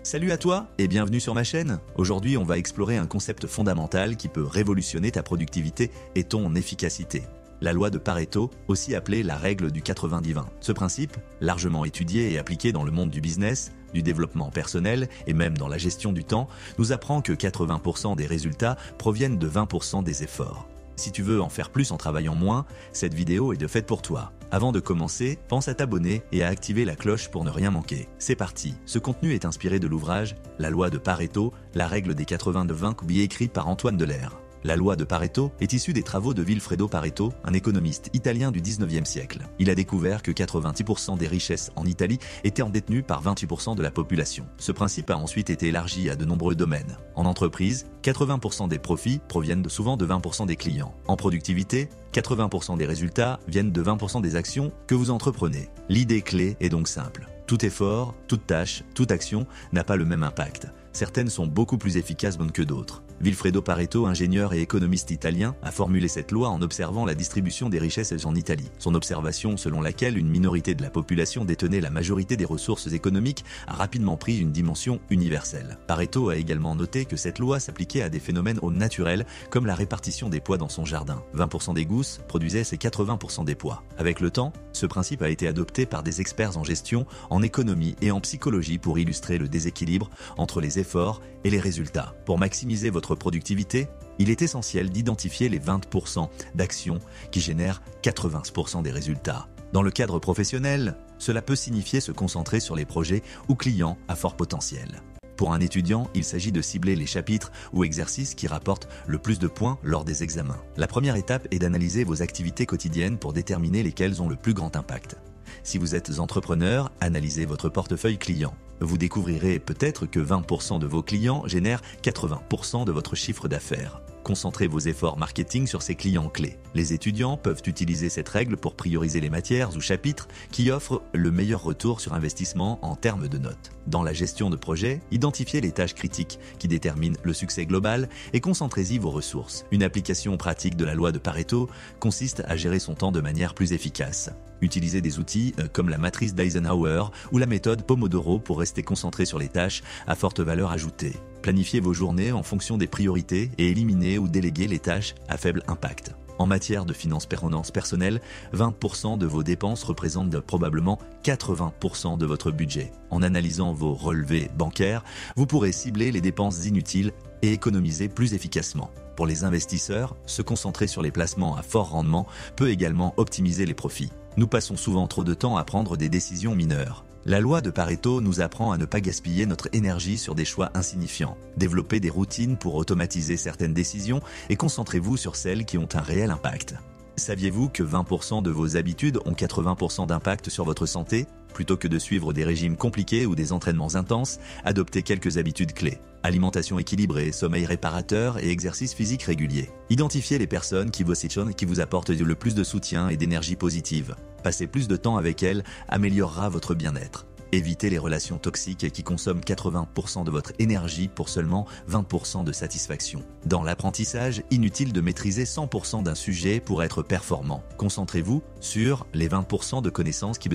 Salut à toi et bienvenue sur ma chaîne. Aujourd'hui, on va explorer un concept fondamental qui peut révolutionner ta productivité et ton efficacité. La loi de Pareto, aussi appelée la règle du 90-20. Ce principe, largement étudié et appliqué dans le monde du business, du développement personnel et même dans la gestion du temps, nous apprend que 80% des résultats proviennent de 20% des efforts. Si tu veux en faire plus en travaillant moins, cette vidéo est de fait pour toi. Avant de commencer, pense à t'abonner et à activer la cloche pour ne rien manquer. C'est parti. Ce contenu est inspiré de l'ouvrage « La loi de Pareto, la règle des 80-20 » écrit par Antoine Delaire. La loi de Pareto est issue des travaux de Vilfredo Pareto, un économiste italien du 19e siècle. Il a découvert que 90% des richesses en Italie étaient détenues par 28% de la population. Ce principe a ensuite été élargi à de nombreux domaines. En entreprise, 80% des profits proviennent souvent de 20% des clients. En productivité, 80% des résultats viennent de 20% des actions que vous entreprenez. L'idée clé est donc simple. Tout effort, toute tâche, toute action n'a pas le même impact. Certaines sont beaucoup plus efficaces que d'autres. Vilfredo Pareto, ingénieur et économiste italien, a formulé cette loi en observant la distribution des richesses en Italie. Son observation selon laquelle une minorité de la population détenait la majorité des ressources économiques a rapidement pris une dimension universelle. Pareto a également noté que cette loi s'appliquait à des phénomènes au naturel comme la répartition des pois dans son jardin. 20% des gousses produisaient ces 80% des pois. Avec le temps, ce principe a été adopté par des experts en gestion, en économie et en psychologie pour illustrer le déséquilibre entre les efforts et les résultats. Pour maximiser votre productivité, il est essentiel d'identifier les 20% d'actions qui génèrent 80% des résultats. Dans le cadre professionnel, cela peut signifier se concentrer sur les projets ou clients à fort potentiel. Pour un étudiant, il s'agit de cibler les chapitres ou exercices qui rapportent le plus de points lors des examens. La première étape est d'analyser vos activités quotidiennes pour déterminer lesquelles ont le plus grand impact. Si vous êtes entrepreneur, analysez votre portefeuille client. Vous découvrirez peut-être que 20% de vos clients génèrent 80% de votre chiffre d'affaires. Concentrez vos efforts marketing sur ces clients clés. Les étudiants peuvent utiliser cette règle pour prioriser les matières ou chapitres qui offrent le meilleur retour sur investissement en termes de notes. Dans la gestion de projet, identifiez les tâches critiques qui déterminent le succès global et concentrez-y vos ressources. Une application pratique de la loi de Pareto consiste à gérer son temps de manière plus efficace. Utilisez des outils comme la matrice d'Eisenhower ou la méthode Pomodoro pour rester concentré sur les tâches à forte valeur ajoutée. Planifiez vos journées en fonction des priorités et éliminez ou déléguez les tâches à faible impact. En matière de finances personnelles, 20% de vos dépenses représentent probablement 80% de votre budget. En analysant vos relevés bancaires, vous pourrez cibler les dépenses inutiles et économiser plus efficacement. Pour les investisseurs, se concentrer sur les placements à fort rendement peut également optimiser les profits. Nous passons souvent trop de temps à prendre des décisions mineures. La loi de Pareto nous apprend à ne pas gaspiller notre énergie sur des choix insignifiants. Développez des routines pour automatiser certaines décisions et concentrez-vous sur celles qui ont un réel impact. Saviez-vous que 20% de vos habitudes ont 80% d'impact sur votre santé ? Plutôt que de suivre des régimes compliqués ou des entraînements intenses, adoptez quelques habitudes clés. Alimentation équilibrée, sommeil réparateur et exercice physique régulier. Identifiez les personnes qui vous apportent le plus de soutien et d'énergie positive. Passer plus de temps avec elles améliorera votre bien-être. Évitez les relations toxiques qui consomment 80% de votre énergie pour seulement 20% de satisfaction. Dans l'apprentissage, inutile de maîtriser 100% d'un sujet pour être performant. Concentrez-vous sur les 20% de connaissances qui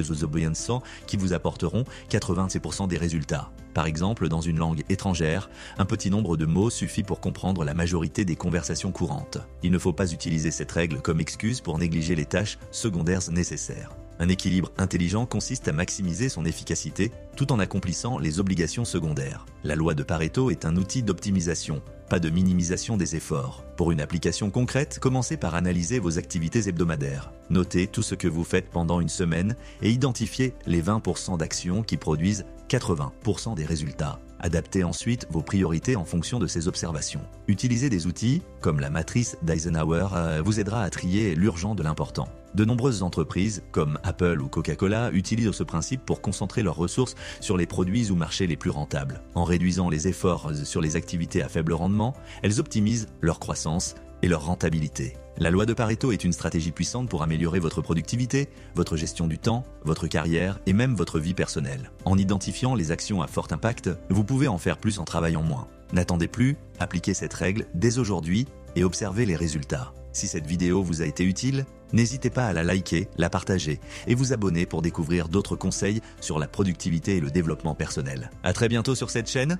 vous apporteront 86% des résultats. Par exemple, dans une langue étrangère, un petit nombre de mots suffit pour comprendre la majorité des conversations courantes. Il ne faut pas utiliser cette règle comme excuse pour négliger les tâches secondaires nécessaires. Un équilibre intelligent consiste à maximiser son efficacité tout en accomplissant les obligations secondaires. La loi de Pareto est un outil d'optimisation, pas de minimisation des efforts. Pour une application concrète, commencez par analyser vos activités hebdomadaires. Notez tout ce que vous faites pendant une semaine et identifiez les 20% d'actions qui produisent 80% des résultats. Adaptez ensuite vos priorités en fonction de ces observations. Utiliser des outils, comme la matrice d'Eisenhower, vous aidera à trier l'urgent de l'important. De nombreuses entreprises, comme Apple ou Coca-Cola, utilisent ce principe pour concentrer leurs ressources sur les produits ou marchés les plus rentables. En réduisant les efforts sur les activités à faible rendement, elles optimisent leur croissance et leur rentabilité. La loi de Pareto est une stratégie puissante pour améliorer votre productivité, votre gestion du temps, votre carrière et même votre vie personnelle. En identifiant les actions à fort impact, vous pouvez en faire plus en travaillant moins. N'attendez plus, appliquez cette règle dès aujourd'hui et observez les résultats. Si cette vidéo vous a été utile, n'hésitez pas à la liker, la partager et vous abonner pour découvrir d'autres conseils sur la productivité et le développement personnel. À très bientôt sur cette chaîne.